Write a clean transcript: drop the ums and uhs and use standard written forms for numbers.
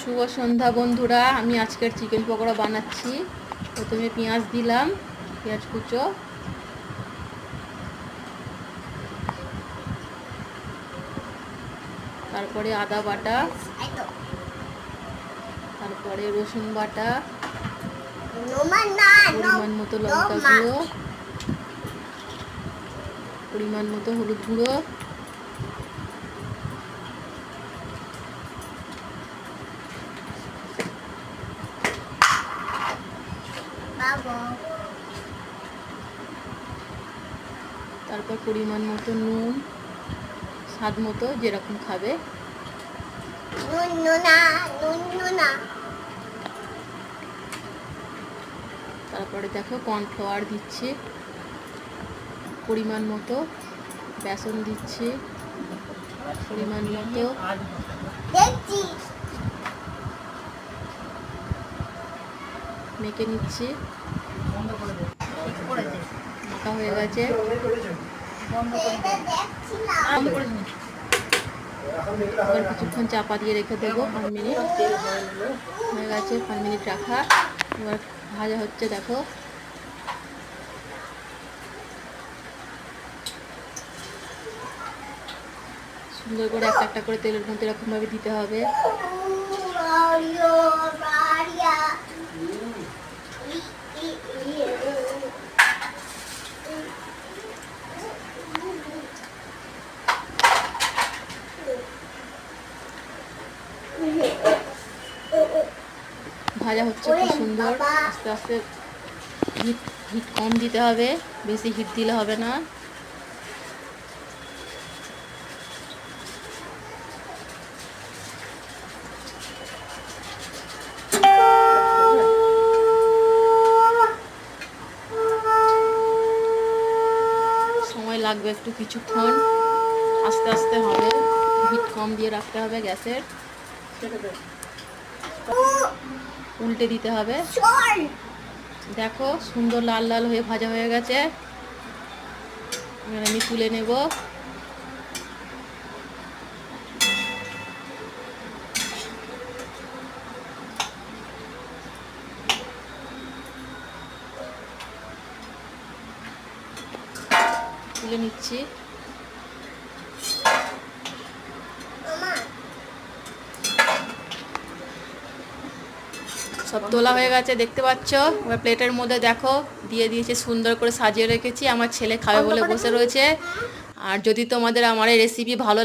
শুভ সন্ধ্যা বন্ধুরা। আমি আজকের চিকেন পকোড়া বানাচ্ছি। প্রথমে পেঁয়াজ দিলাম, পেঁয়াজ কুচো, তারপরে আদা বাটা, তারপরে রসুন বাটা, পরিমাণ মতো লঙ্কা গুঁড়ো, পরিমাণ মতো হলুদ গুঁড়ো, তারপর পরিমাণ মতো নুন, স্বাদ মতো যেরকম খাবে। তারপরে দেখো কর্নফ্লাওয়ার দিচ্ছি, পরিমাণ মতো বেসন দিচ্ছি, পরিমাণ মতো মেখে নিচ্ছি। মাখা হয়ে গেছে, এবার কিছুক্ষণ চাপা দিয়ে রেখে দেবো। 5 মিনিট হয়ে গেছে, 5 মিনিট রাখা। এবার ভাজা হচ্ছে, দেখো সুন্দর করে একটা একটা করে তেলের মধ্যে এরকম ভাবে দিতে হবে। ভাজা হচ্ছে খুব সুন্দর। আস্তে আস্তে হিট কম দিতে হবে, বেশি হিট দিলে হবে না। সময় লাগবে একটু, কিছুক্ষণ আস্তে আস্তে হবে। হিট কম দিয়ে রাখতে হবে গ্যাসের। উল্টে দিতে হবে। দেখো সুন্দর লাল লাল হয়ে ভাজা হয়ে গেছে। এবার আমি তুলে নেব। তুলে নিচ্ছি। সব তোলা হয়ে গেছে, দেখতে পাচ্ছ। এবার প্লেটের মধ্যে দেখো দিয়ে দিয়েছি, সুন্দর করে সাজিয়ে রেখেছি। আমার ছেলে খাবে বলে বসে রয়েছে। আর যদি তোমাদের আমার এই রেসিপি ভালো